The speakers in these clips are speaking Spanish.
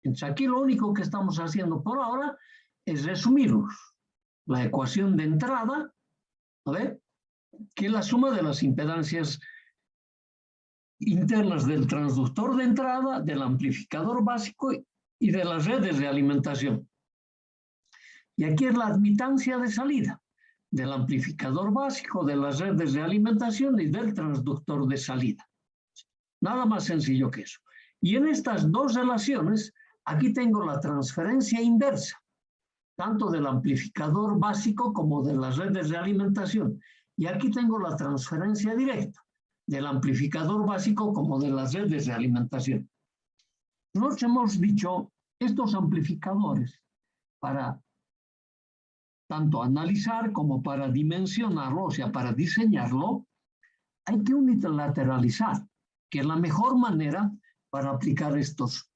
Entonces aquí lo único que estamos haciendo por ahora es resumirlos. La ecuación de entrada, a ver, que es la suma de las impedancias internas del transductor de entrada, del amplificador básico y de las redes de alimentación. Y aquí es la admitancia de salida del amplificador básico, de las redes de alimentación y del transductor de salida. Nada más sencillo que eso. Y en estas dos relaciones, aquí tengo la transferencia inversa, tanto del amplificador básico como de las redes de alimentación. Y aquí tengo la transferencia directa del amplificador básico como de las redes de alimentación. Nosotros hemos dicho, estos amplificadores, para tanto analizar como para dimensionarlo, o sea, para diseñarlo, hay que unilateralizar, que es la mejor manera para aplicar estos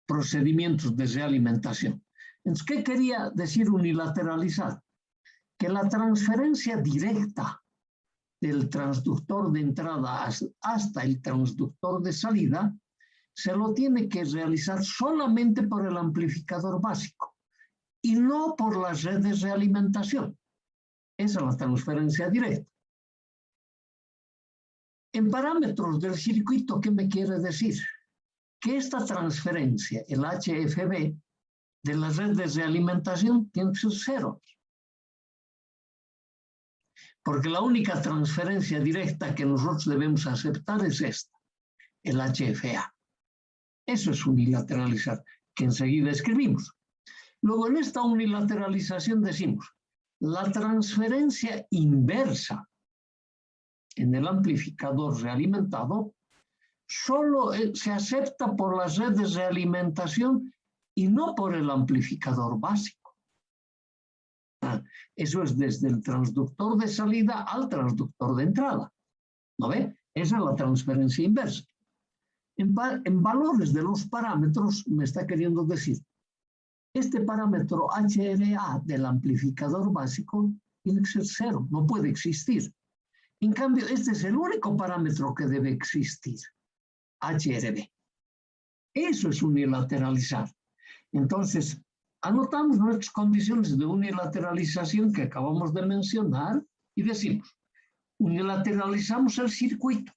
procedimientos de realimentación. Entonces, ¿qué quería decir unilateralizar? Que la transferencia directa del transductor de entrada hasta el transductor de salida se lo tiene que realizar solamente por el amplificador básico y no por las redes de alimentación. Esa es la transferencia directa. En parámetros del circuito, ¿qué me quiere decir? Que esta transferencia, el HFB, de las redes de alimentación tiene que ser cero. Porque la única transferencia directa que nosotros debemos aceptar es esta, el HFA. Eso es unilateralizar, que enseguida escribimos. Luego, en esta unilateralización decimos, la transferencia inversa en el amplificador realimentado solo se acepta por las redes de alimentación y no por el amplificador básico. Eso es desde el transductor de salida al transductor de entrada. ¿No ve? Esa es la transferencia inversa. En valores de los parámetros me está queriendo decir, este parámetro HRA del amplificador básico tiene que ser cero, no puede existir. En cambio, este es el único parámetro que debe existir, HRB. Eso es unilateralizar. Entonces, anotamos nuestras condiciones de unilateralización que acabamos de mencionar y decimos, unilateralizamos el circuito.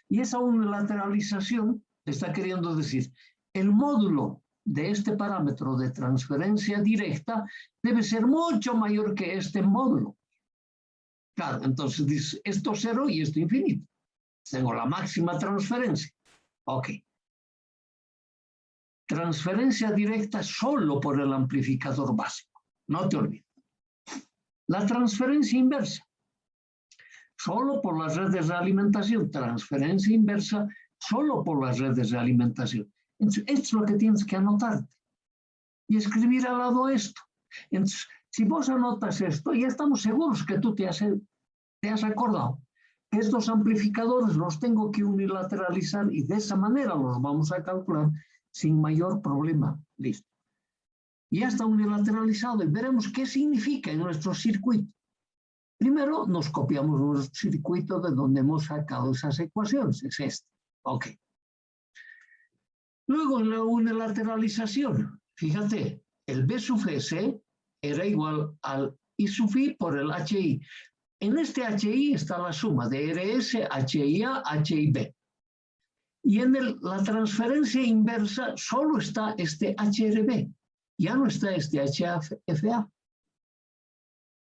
Y esa unilateralización está queriendo decir, el módulo de este parámetro de transferencia directa debe ser mucho mayor que este módulo. Claro, entonces dice, esto cero y esto infinito. Tengo la máxima transferencia. Ok. Transferencia directa solo por el amplificador básico. No te olvides. La transferencia inversa. Solo por las redes de alimentación. Transferencia inversa solo por las redes de alimentación. Entonces, esto es lo que tienes que anotarte. Y escribir al lado esto. Entonces, si vos anotas esto, ya estamos seguros que tú te has acordado. Estos amplificadores los tengo que unilateralizar y de esa manera los vamos a calcular sin mayor problema. Listo. Ya está unilateralizado y veremos qué significa en nuestro circuito. Primero nos copiamos nuestro circuito de donde hemos sacado esas ecuaciones. Es este. Ok. Luego en la unilateralización, fíjate, el B sub S era igual al I sub I por el HI. En este HI está la suma de RS, HIA, HIB. Y en la transferencia inversa solo está este HRB. Ya no está este HFA.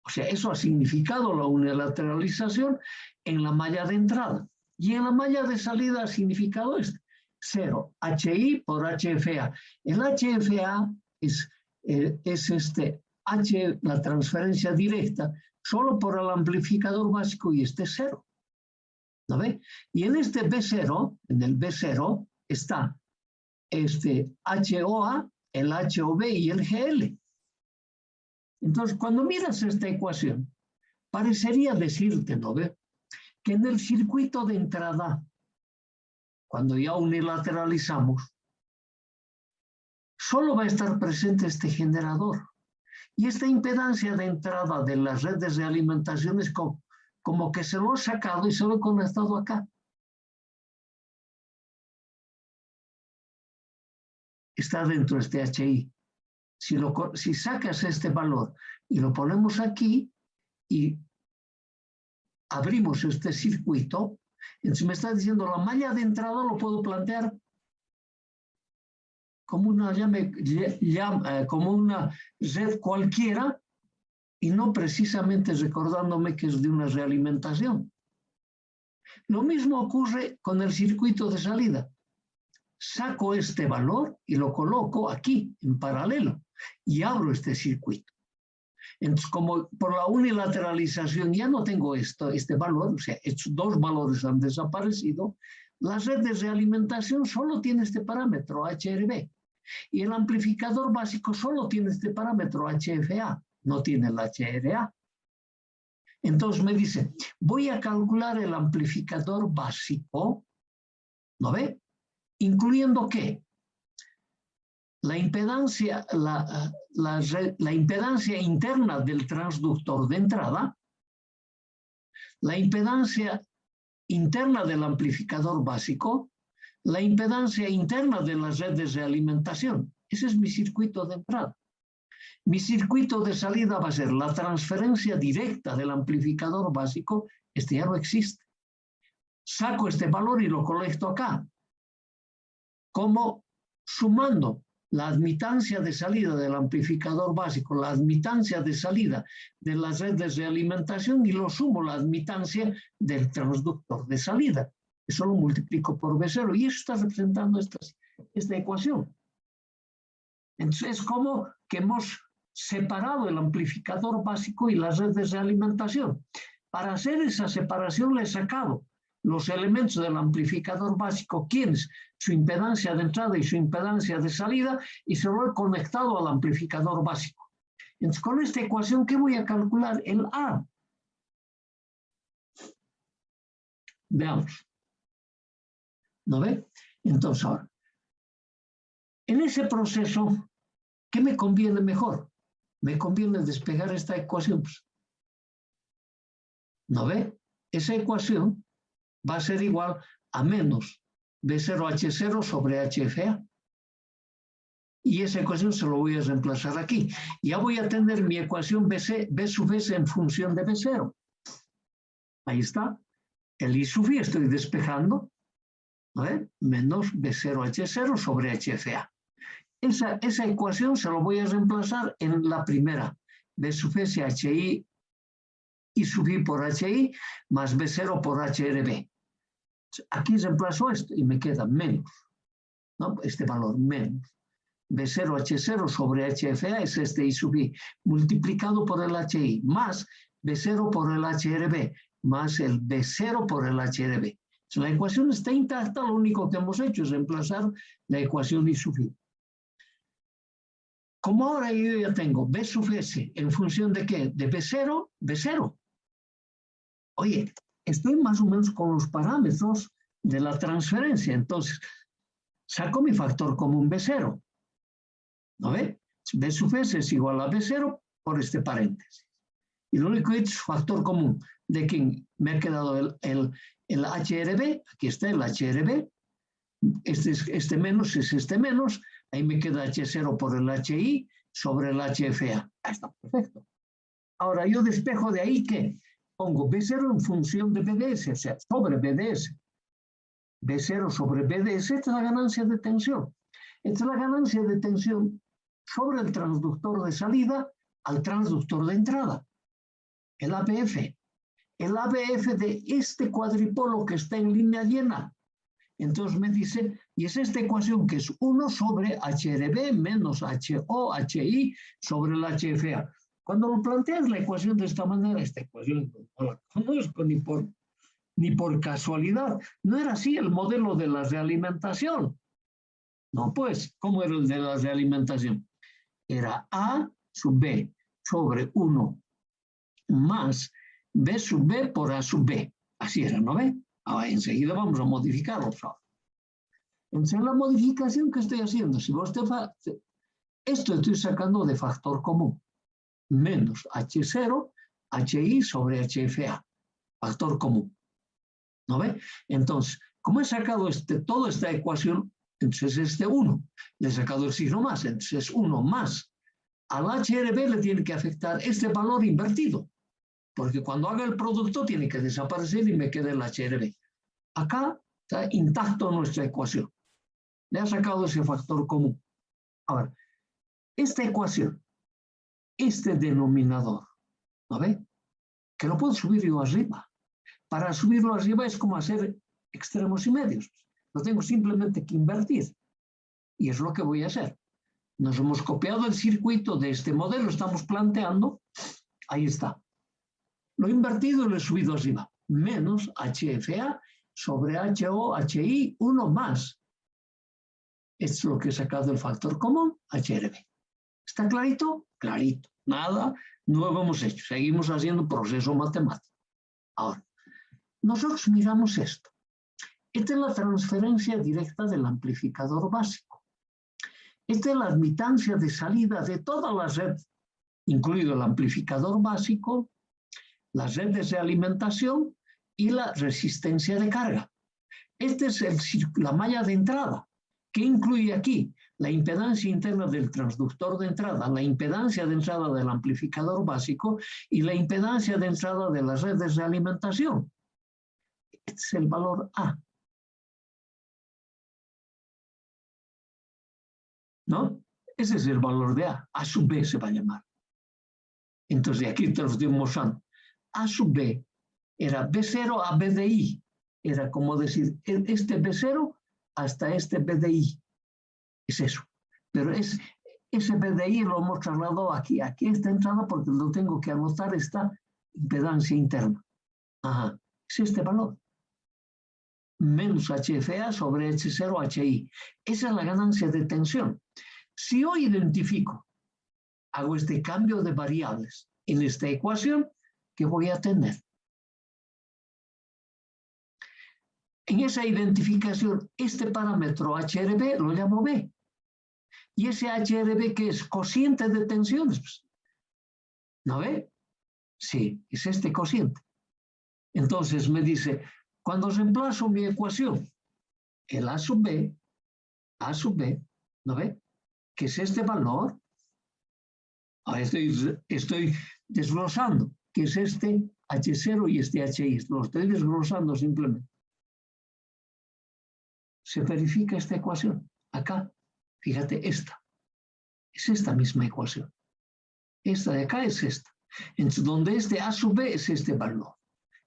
O sea, eso ha significado la unilateralización en la malla de entrada. Y en la malla de salida ha significado este. 0, HI por HFA. El HFA es la transferencia directa solo por el amplificador básico y este es 0. ¿No ve? Y en este B0, en el B0, está este HOA, el HOB y el GL. Entonces, cuando miras esta ecuación, parecería decirte, ¿no ve? Que en el circuito de entrada, cuando ya unilateralizamos, solo va a estar presente este generador. Y esta impedancia de entrada de las redes de alimentación es como que se lo ha sacado y se lo ha conectado acá. está dentro de este HI. Si sacas este valor y lo ponemos aquí y abrimos este circuito, entonces me está diciendo la malla de entrada lo puedo plantear como una como una red cualquiera y no precisamente recordándome que es de una realimentación. Lo mismo ocurre con el circuito de salida. Saco este valor y lo coloco aquí, en paralelo, y abro este circuito. Entonces, como por la unilateralización ya no tengo este valor, o sea, estos dos valores han desaparecido, la red de realimentación solo tiene este parámetro, HRB, y el amplificador básico solo tiene este parámetro, HFA, no tiene el HRA. Entonces me dice, voy a calcular el amplificador básico, ¿no ve? Incluyendo ¿qué? La impedancia, la impedancia interna del transductor de entrada, la impedancia interna del amplificador básico, la impedancia interna de la red de realimentación. Ese es mi circuito de entrada. Mi circuito de salida va a ser la transferencia directa del amplificador básico. Este ya no existe. Saco este valor y lo colecto acá, como sumando la admitancia de salida del amplificador básico, la admitancia de salida de la red de realimentación y lo sumo la admitancia del transductor de salida. Eso lo multiplico por B0 y eso está representando esta ecuación. Entonces es como que hemos separado el amplificador básico y la red de realimentación. Para hacer esa separación le he sacado los elementos del amplificador básico, ¿quiénes? Su impedancia de entrada y su impedancia de salida, y se lo he conectado al amplificador básico. Entonces, con esta ecuación, ¿qué voy a calcular? El A. Veamos. ¿No ve? Entonces, ahora, en ese proceso, ¿qué me conviene mejor? Me conviene despegar esta ecuación. ¿No ve? Esa ecuación va a ser igual a menos B0H0 sobre HFA. Y esa ecuación se lo voy a reemplazar aquí. Ya voy a tener mi ecuación B sub S en función de B0. Ahí está. El I sub I estoy despejando. ¿No ve? Menos B0H0 sobre HFA. Esa ecuación se lo voy a reemplazar en la primera. B sub S HI I sub I por HI más B0 por HRB. Aquí reemplazo esto y me queda menos, ¿no? Este valor menos. B0H0 sobre HFA es este I sub I multiplicado por el HI más B0 por el HRB más el B0 por el HRB. La ecuación está intacta, lo único que hemos hecho es reemplazar la ecuación I sub I. Como ahora yo ya tengo B sub S en función de ¿qué? De B0, B0. Oye, estoy más o menos con los parámetros de la transferencia. Entonces, saco mi factor común B0. ¿No ve? B sub S es igual a B0 por este paréntesis. Y lo único que he hecho es factor común de que me ha quedado el HRB. Aquí está el HRB. Este menos es este menos. Ahí me queda H0 por el HI sobre el HFA. Ahí está, perfecto. Ahora yo despejo de ahí que pongo B0 en función de BDS, o sea, sobre BDS. B0 sobre BDS, esta es la ganancia de tensión. Esta es la ganancia de tensión sobre el transductor de salida al transductor de entrada. El ABF. El ABF de este cuadripolo que está en línea llena. Entonces me dice, y es esta ecuación que es 1 sobre HRB menos HO, HI sobre el HFA. Cuando lo planteas la ecuación de esta manera, esta ecuación no la conozco ni por casualidad. No era así el modelo de la realimentación. No, pues, ¿cómo era el de la realimentación? Era A sub B sobre 1 más B sub B por A sub B. Así era, ¿no ve? Ahora enseguida vamos a modificarlo. Entonces, la modificación que estoy haciendo, si vos esto estoy sacando de factor común. Menos H0, HI sobre HFA. Factor común. ¿No ve? Entonces, como he sacado toda esta ecuación, entonces este 1. Le he sacado el signo más, entonces 1 más. Al HRB le tiene que afectar este valor invertido, porque cuando haga el producto tiene que desaparecer y me queda el HRB. Acá está intacto nuestra ecuación. Le ha sacado ese factor común. Ahora, esta ecuación, este denominador, ¿no ve? Que lo puedo subir yo arriba. Para subirlo arriba es como hacer extremos y medios. Lo tengo simplemente que invertir. Y es lo que voy a hacer. Nos hemos copiado el circuito de este modelo, estamos planteando. Ahí está. Lo he invertido y lo he subido arriba. Menos HFA sobre HO, HI, 1 más. Esto es lo que he sacado del factor común, HRB. ¿Está clarito? Clarito. Nada nuevo hemos hecho. Seguimos haciendo proceso matemático. Ahora, nosotros miramos esto. Esta es la transferencia directa del amplificador básico. Esta es la admitancia de salida de toda la red, incluido el amplificador básico, las redes de alimentación y la resistencia de carga. Esta es la malla de entrada, que incluye aquí la impedancia interna del transductor de entrada, la impedancia de entrada del amplificador básico y la impedancia de entrada de las redes de alimentación. Este es el valor A. ¿No? Ese es el valor de A sub B se va a llamar. Entonces, aquí te lo estoy mostrando. A sub B era B0 a B de I. Era como decir, este B0 hasta este B de I. Es eso. Pero ese B de I lo hemos trasladado aquí. Aquí está entrada porque lo tengo que anotar esta impedancia interna. Ajá. Es este valor. Menos HFA sobre H0 HI. Esa es la ganancia de tensión. Si yo identifico, hago este cambio de variables en esta ecuación, ¿qué voy a tener? En esa identificación, este parámetro HRB lo llamo B. Y ese HRB, ¿qué es? Cociente de tensiones. ¿No ve? Sí, es este cociente. Entonces me dice, cuando reemplazo mi ecuación, el A sub B, ¿no ve? ¿Qué es este valor? Ahora estoy desglosando, que es este H0 y este HI. Lo estoy desglosando simplemente. Se verifica esta ecuación. Acá, fíjate, esta. Es esta misma ecuación. Esta de acá es esta. Entonces, donde este A sub B es este valor,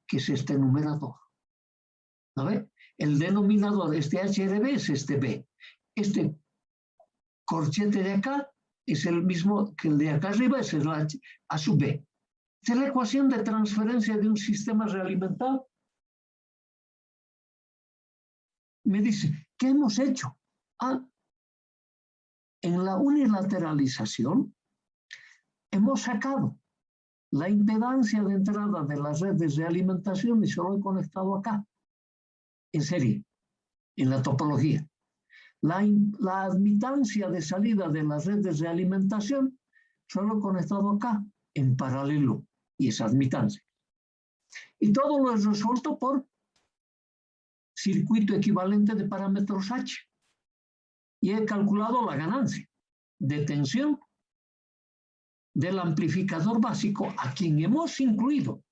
que es este numerador. ¿No ve? El denominador, este HRB es este B. Este corchete de acá es el mismo que el de acá arriba, es el A sub B. Esta es la ecuación de transferencia de un sistema realimentado. Me dice, ¿qué hemos hecho? En la unilateralización hemos sacado la impedancia de entrada de las redes de alimentación y se lo he conectado acá, en serie, en la topología. La admitancia de salida de las redes de alimentación se lo he conectado acá, en paralelo, y esa admitancia. Y todo lo he resuelto por circuito equivalente de parámetros H. Y he calculado la ganancia de tensión del amplificador básico, a quien hemos incluido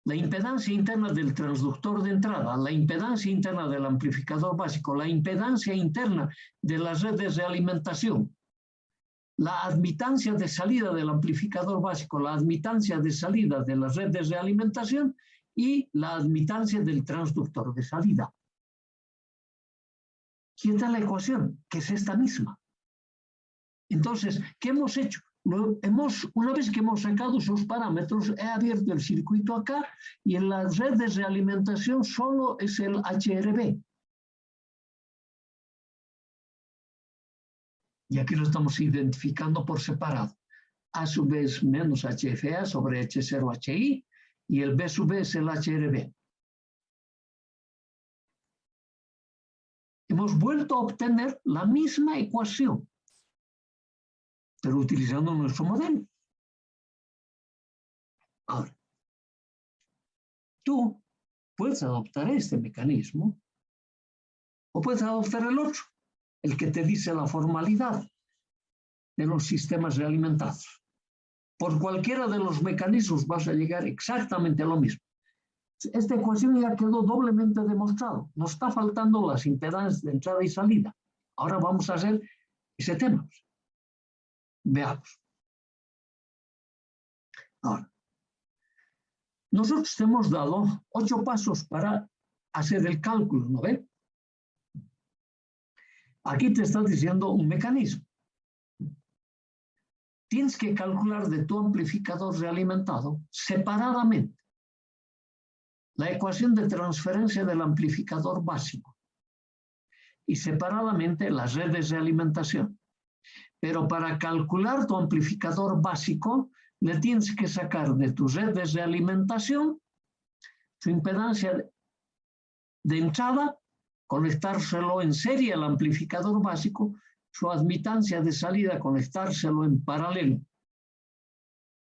la impedancia interna del transductor de entrada, la impedancia interna del amplificador básico, la impedancia interna de las redes de alimentación, la admitancia de salida del amplificador básico, la admitancia de salida de las redes de alimentación y la admitancia del transductor de salida. ¿Quién está la ecuación? Que es esta misma. Entonces, ¿qué hemos hecho? Una vez que hemos sacado esos parámetros, he abierto el circuito acá y en las redes de alimentación solo es el HRB. Y aquí lo estamos identificando por separado. A sub B es menos HFA sobre H0 HI y el B sub B es el HRB. Hemos vuelto a obtener la misma ecuación, pero utilizando nuestro modelo. Ahora, tú puedes adoptar este mecanismo O puedes adoptar el otro, el que te dice la formalidad de los sistemas realimentados. Por cualquiera de los mecanismos vas a llegar exactamente a lo mismo. Esta ecuación ya quedó doblemente demostrado. Nos está faltando las impedancias de entrada y salida. Ahora vamos a hacer ese tema. Veamos. Ahora, nosotros te hemos dado 8 pasos para hacer el cálculo, ¿no ve? Aquí te está diciendo un mecanismo. Tienes que calcular de tu amplificador realimentado separadamente la ecuación de transferencia del amplificador básico y separadamente las redes de alimentación. Pero para calcular tu amplificador básico, le tienes que sacar de tus redes de alimentación su impedancia de entrada, conectárselo en serie al amplificador básico, su admitancia de salida, conectárselo en paralelo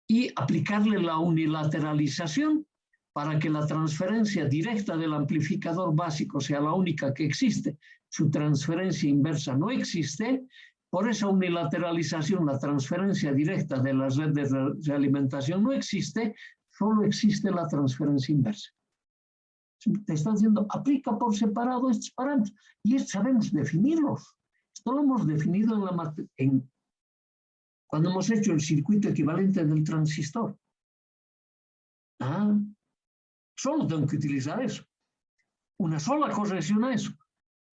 y aplicarle la unilateralización para que la transferencia directa del amplificador básico sea la única que existe. Su transferencia inversa no existe. Por esa unilateralización, la transferencia directa de las redes de alimentación no existe, solo existe la transferencia inversa. Te está diciendo, aplica por separado estos parámetros. Y sabemos definirlos. Esto lo hemos definido cuando hemos hecho el circuito equivalente del transistor. Solo tengo que utilizar eso. Una sola corrección a eso.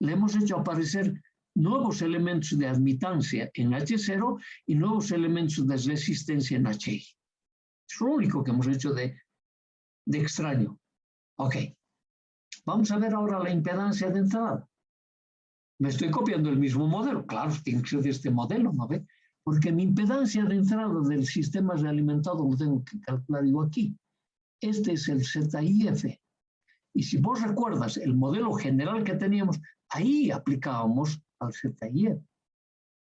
Le hemos hecho aparecer nuevos elementos de admitancia en H0 y nuevos elementos de resistencia en HI. Es lo único que hemos hecho de extraño. Ok. Vamos a ver ahora la impedancia de entrada. Me estoy copiando el mismo modelo. Claro, tiene que ser de este modelo, ¿no ve? Porque mi impedancia de entrada del sistema realimentado lo tengo que calcular yo aquí. Este es el ZIF. Y si vos recuerdas el modelo general que teníamos, ahí aplicábamos al ZIF.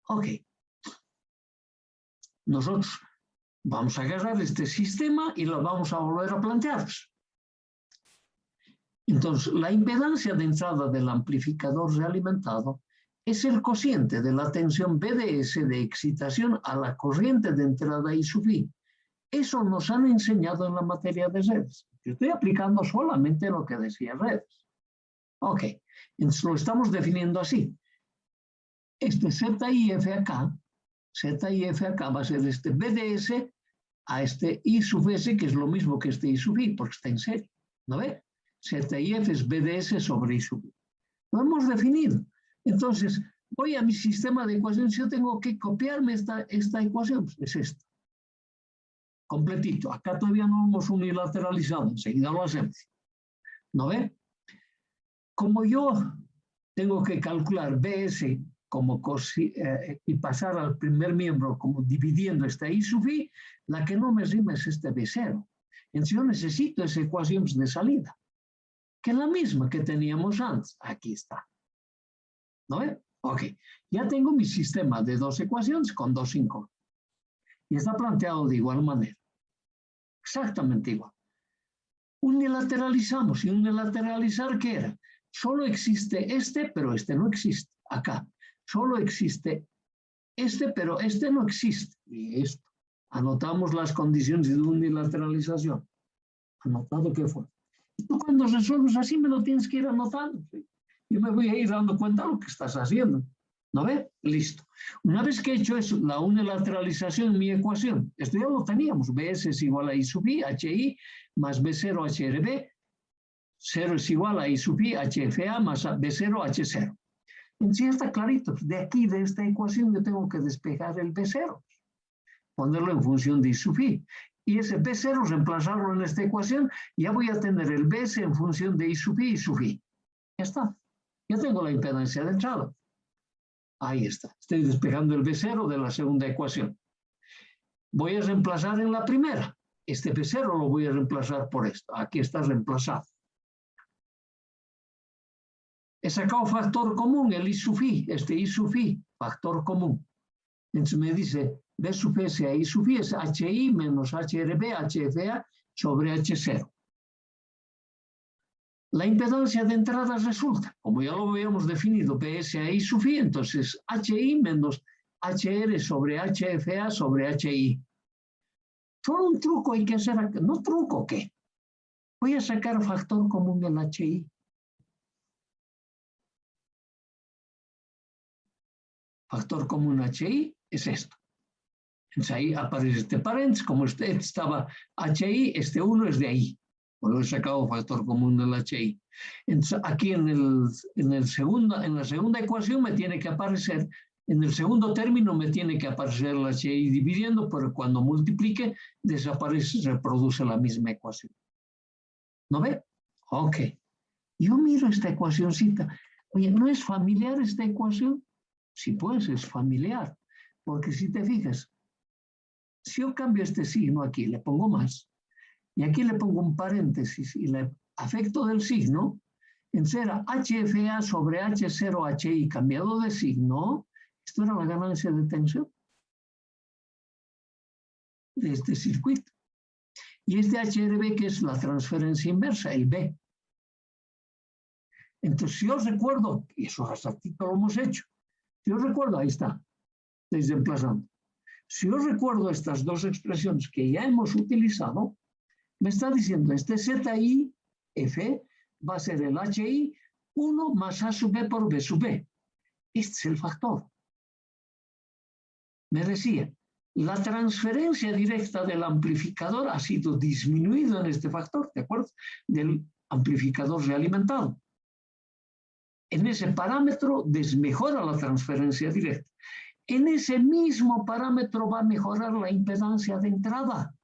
Ok. Nosotros vamos a agarrar este sistema y lo vamos a volver a plantear. Entonces, la impedancia de entrada del amplificador realimentado es el cociente de la tensión BDS de excitación a la corriente de entrada I sub I. Eso nos han enseñado en la materia de redes. Yo estoy aplicando solamente lo que decía redes. Ok, entonces lo estamos definiendo así. Este ZIF acá va a ser este BDS a este I sub S, que es lo mismo que este I sub I, porque está en serie. ¿No ve? ZIF es BDS sobre I sub I. Lo hemos definido. Entonces, voy a mi sistema de ecuaciones. Yo tengo que copiarme esta ecuación. Es esta. Completito. Acá todavía no hemos unilateralizado. Enseguida lo hacemos. ¿No ve? Como yo tengo que calcular BS y pasar al primer miembro como dividiendo esta I sub I, la que no me rima es este B0. Entonces yo necesito esa ecuación de salida, que es la misma que teníamos antes. Aquí está. ¿No ve? Ok. Ya tengo mi sistema de 2 ecuaciones con 2 incógnitas. Y está planteado de igual manera. Exactamente igual. Unilateralizamos. ¿Y unilateralizar qué era? Solo existe este, pero este no existe. Acá. Solo existe este, pero este no existe. Y esto. Anotamos las condiciones de unilateralización. Anotado que fue. Y tú cuando resuelves así me lo tienes que ir anotando. ¿Sí? Yo me voy a ir dando cuenta de lo que estás haciendo. ¿No ve? Listo. Una vez que he hecho eso, la unilateralización en mi ecuación, esto ya lo teníamos. BS es igual a I sub I, HI, más B0 HRB. 0 es igual a I sub I, HFA, más B0 H0. En sí está clarito. De aquí, de esta ecuación, yo tengo que despejar el B0. Ponerlo en función de I sub I. Y ese B0, reemplazarlo en esta ecuación, ya voy a tener el BS en función de I sub I, I sub I. Ya está. Ya tengo la impedancia de entrada. Ahí está. Estoy despejando el B0 de la segunda ecuación. Voy a reemplazar en la primera. Este B0 lo voy a reemplazar por esto. Aquí está reemplazado. He sacado factor común, el I sub I. Este I sub I, factor común. Entonces me dice, B sub S a I sub I es HI menos HRB, HFA sobre H0. La impedancia de entrada resulta, como ya lo habíamos definido, PSI sub I, entonces HI menos HR sobre HFA sobre HI. Solo un truco hay que hacer, no truco, ¿qué? Voy a sacar factor común del HI. Factor común HI es esto. Entonces ahí aparece este paréntesis, como este estaba HI, este 1 es de ahí. Por lo he sacado factor común del HI. Entonces aquí en la segunda ecuación me tiene que aparecer, en el segundo término me tiene que aparecer el HI dividiendo, pero cuando multiplique desaparece, se reproduce la misma ecuación. ¿No ve? Ok. Yo miro esta ecuacióncita. Oye, ¿no es familiar esta ecuación? Sí, pues es familiar. Porque si te fijas, si yo cambio este signo aquí, le pongo más, y aquí le pongo un paréntesis y le afecto del signo, entonces era HFA sobre H0HI cambiado de signo, esto era la ganancia de tensión de este circuito. Y este HRB, que es la transferencia inversa, el B. Entonces, si os recuerdo, y eso hasta aquí lo hemos hecho, si os recuerdo, ahí está, desemplazando. Si os recuerdo estas dos expresiones que ya hemos utilizado, me está diciendo, este ZI, F, va a ser el HI 1 más A sub B por B sub B. Este es el factor. Me decía, la transferencia directa del amplificador ha sido disminuida en este factor, ¿de acuerdo? Del amplificador realimentado. En ese parámetro desmejora la transferencia directa. En ese mismo parámetro va a mejorar la impedancia de entrada.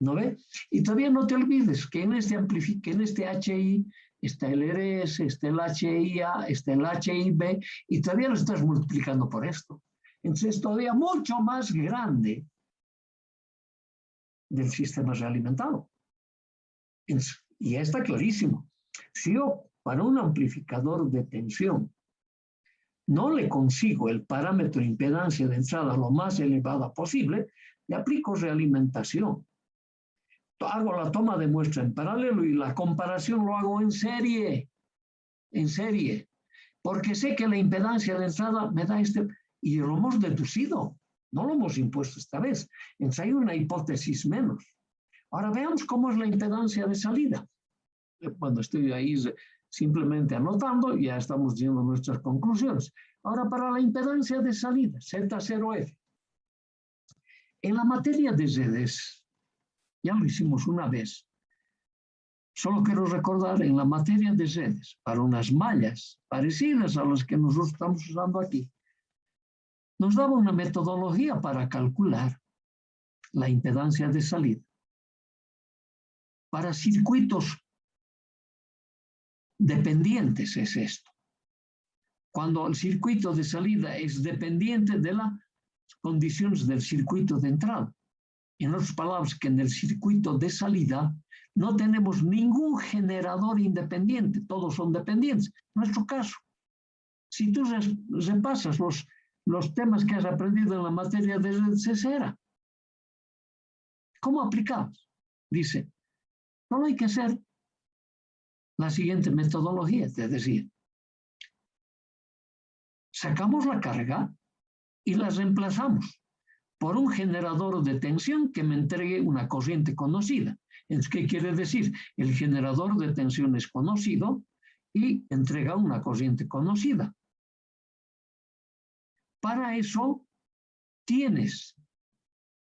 ¿No ve? Y todavía no te olvides que en este HI está el RS, está el HIA, está el HIB, y todavía lo estás multiplicando por esto. Entonces es todavía mucho más grande del sistema realimentado. Y ya está clarísimo. Si yo para un amplificador de tensión no le consigo el parámetro de impedancia de entrada lo más elevada posible, le aplico realimentación. Hago la toma de muestra en paralelo y la comparación lo hago en serie, porque sé que la impedancia de entrada me da este, y lo hemos deducido, no lo hemos impuesto esta vez, entonces hay una hipótesis menos. Ahora veamos cómo es la impedancia de salida. Cuando estoy ahí simplemente anotando, ya estamos diciendo nuestras conclusiones. Ahora para la impedancia de salida, Z0F. En la materia de redes, ya lo hicimos una vez. Solo quiero recordar, en la materia de redes, para unas mallas parecidas a las que nosotros estamos usando aquí, nos daba una metodología para calcular la impedancia de salida. Para circuitos dependientes es esto. Cuando el circuito de salida es dependiente de las condiciones del circuito de entrada. En otras palabras, que en el circuito de salida no tenemos ningún generador independiente, todos son dependientes. Nuestro caso, si tú repasas los temas que has aprendido en la materia de redes, era ¿cómo aplicamos? Dice, solo hay que hacer la siguiente metodología, es decir, sacamos la carga y la reemplazamos por un generador de tensión que me entregue una corriente conocida. Entonces, ¿qué quiere decir? El generador de tensión es conocido y entrega una corriente conocida. Para eso, tienes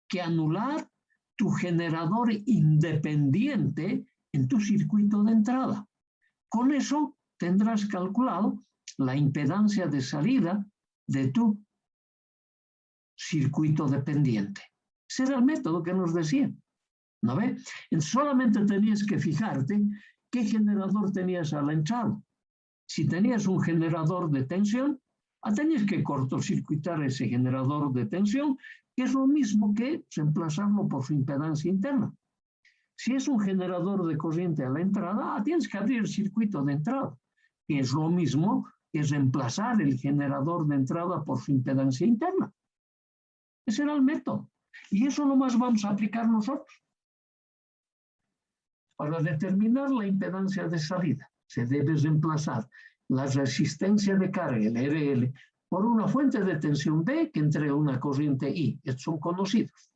que anular tu generador independiente en tu circuito de entrada. Con eso tendrás calculado la impedancia de salida de tu circuito dependiente. Ese era el método que nos decían. ¿No ve? Solamente tenías que fijarte qué generador tenías a la entrada. Si tenías un generador de tensión, tenías que cortocircuitar ese generador de tensión, que es lo mismo que reemplazarlo por su impedancia interna. Si es un generador de corriente a la entrada, tienes que abrir el circuito de entrada, que es lo mismo que reemplazar el generador de entrada por su impedancia interna. Ese era el método. Y eso nomás vamos a aplicar nosotros. Para determinar la impedancia de salida, se debe reemplazar la resistencia de carga, el RL, por una fuente de tensión B que entrega una corriente I. Estos son conocidos.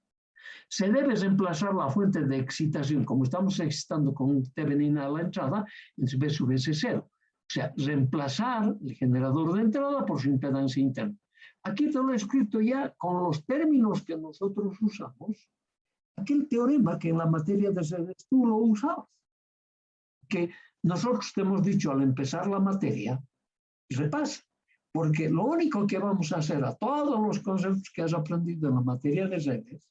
Se debe reemplazar la fuente de excitación, como estamos excitando con Thevenin a la entrada, en B sub S0. O sea, reemplazar el generador de entrada por su impedancia interna. Aquí te lo he escrito ya con los términos que nosotros usamos, aquel teorema que en la materia de redes tú lo usabas, que nosotros te hemos dicho al empezar la materia, repasa, porque lo único que vamos a hacer a todos los conceptos que has aprendido en la materia de redes,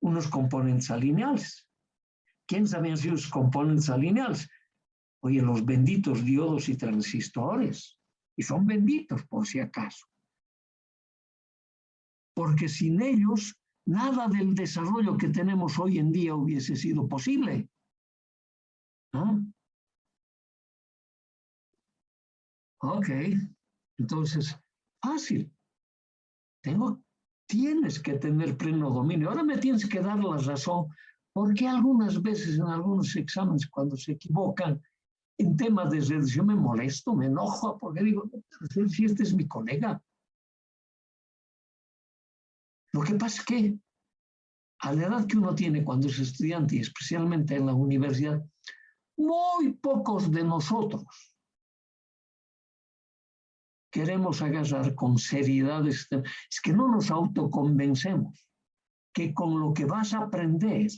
unos componentes alineales. ¿Quién sabe si los componentes alineales? Oye, los benditos diodos y transistores, y son benditos por si acaso, porque sin ellos nada del desarrollo que tenemos hoy en día hubiese sido posible. ¿No? Ok, entonces, fácil. Tienes que tener pleno dominio. Ahora me tienes que dar la razón, porque algunas veces en algunos exámenes cuando se equivocan en temas de redes, yo me molesto, me enojo, porque digo, si este es mi colega. Lo que pasa es que a la edad que uno tiene cuando es estudiante, y especialmente en la universidad, muy pocos de nosotros queremos agarrar con seriedad. Es que no nos autoconvencemos que con lo que vas a aprender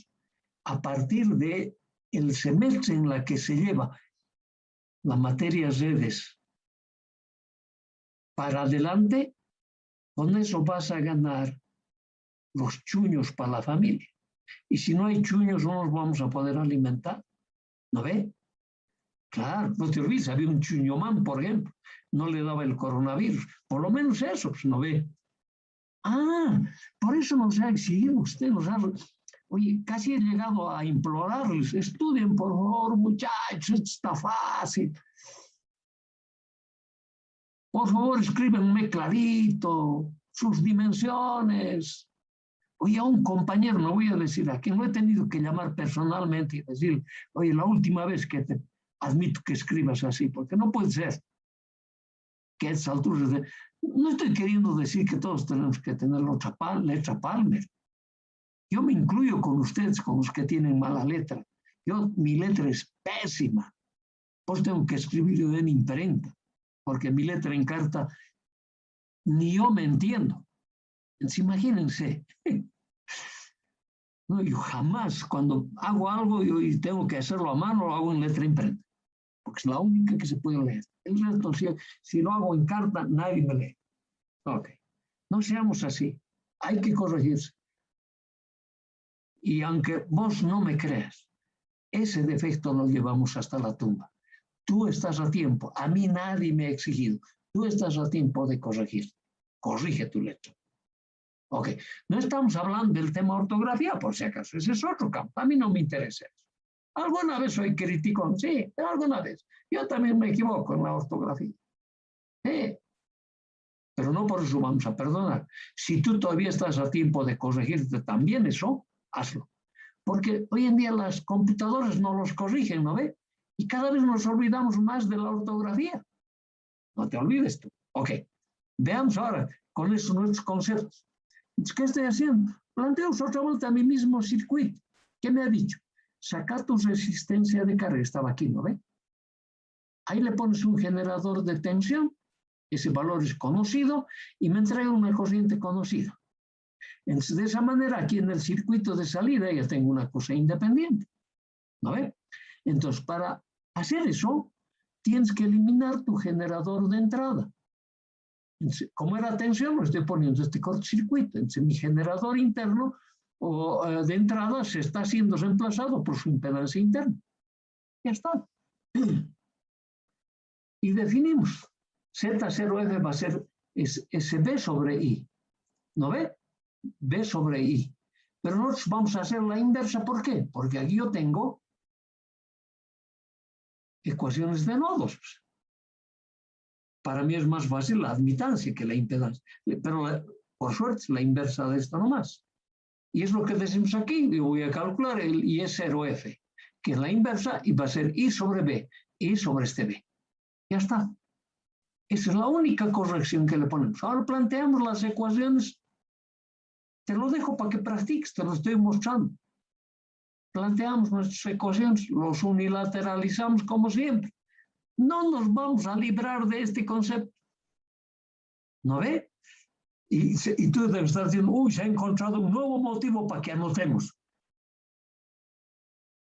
a partir de el semestre en la que se lleva la materia redes para adelante, con eso vas a ganar los chuños para la familia. Y si no hay chuños, no nos vamos a poder alimentar. ¿No ve? Claro, no te olvides, había un chuñomán, por ejemplo, no le daba el coronavirus. Por lo menos eso, pues, ¿no ve? Ah, por eso nos ha exigido usted, Oye, casi he llegado a implorarles, estudien por favor, muchachos, esto está fácil. Por favor, escríbenme clarito, sus dimensiones. Oye, a un compañero, no voy a decir a quien lo he tenido que llamar personalmente y decir, oye, la última vez que te admito que escribas así, porque no puede ser que a estas alturas no estoy queriendo decir que todos tenemos que tener letra Palmer. Yo me incluyo con ustedes, con los que tienen mala letra. Mi letra es pésima. Pues tengo que escribir en imprenta, porque mi letra en carta ni yo me entiendo. Entonces, imagínense. No, yo jamás, cuando hago algo y tengo que hacerlo a mano, lo hago en letra imprenta, porque es la única que se puede leer. El resto, si lo hago en carta, nadie me lee. Ok. No seamos así. Hay que corregirse. Y aunque vos no me creas, ese defecto lo llevamos hasta la tumba. Tú estás a tiempo. A mí nadie me ha exigido. Tú estás a tiempo de corregir. Corrige tu letra. Ok. No estamos hablando del tema ortografía, por si acaso. Ese es otro campo. A mí no me interesa eso. Alguna vez soy criticón, sí, pero alguna vez. Yo también me equivoco en la ortografía. Sí. Pero no por eso vamos a perdonar. Si tú todavía estás a tiempo de corregirte también eso, hazlo. Porque hoy en día las computadoras no los corrigen, ¿no ve? Y cada vez nos olvidamos más de la ortografía. No te olvides tú. Ok. Veamos ahora con esos nuestros conceptos. ¿Qué estoy haciendo? Planteo otra vuelta a mi mismo circuito. ¿Qué me ha dicho? Sacar tu resistencia de carga. Estaba aquí, ¿no ve? Ahí le pones un generador de tensión. Ese valor es conocido y me entrega una corriente conocida. Entonces, de esa manera, aquí en el circuito de salida ya tengo una cosa independiente. ¿No ve? Entonces, para hacer eso, tienes que eliminar tu generador de entrada. Entonces, como era tensión, lo estoy poniendo este cortocircuito. Entonces, mi generador interno o de entrada se está siendo reemplazado por su impedancia interna. Ya está. Y definimos. Z0F va a ser SB sobre I. ¿No ve? B sobre I. Pero nosotros vamos a hacer la inversa. ¿Por qué? Porque aquí yo tengo ecuaciones de nodos. Para mí es más fácil la admitancia que la impedancia. Pero por suerte es la inversa de esto nomás. Y es lo que decimos aquí. Yo voy a calcular el I0F, que es la inversa, y va a ser I sobre B, I sobre este B. Ya está. Esa es la única corrección que le ponemos. Ahora planteamos las ecuaciones. Te lo dejo para que practiques, te lo estoy mostrando. Planteamos nuestras ecuaciones, los unilateralizamos como siempre. No nos vamos a librar de este concepto. ¿No ve? Y tú debes estar diciendo, uy, se ha encontrado un nuevo motivo para que anotemos.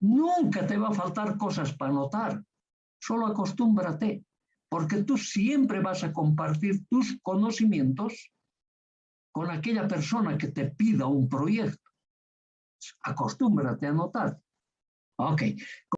Nunca te va a faltar cosas para anotar. Solo acostúmbrate, porque tú siempre vas a compartir tus conocimientos con aquella persona que te pida un proyecto. Acostúmbrate a anotar. Ok.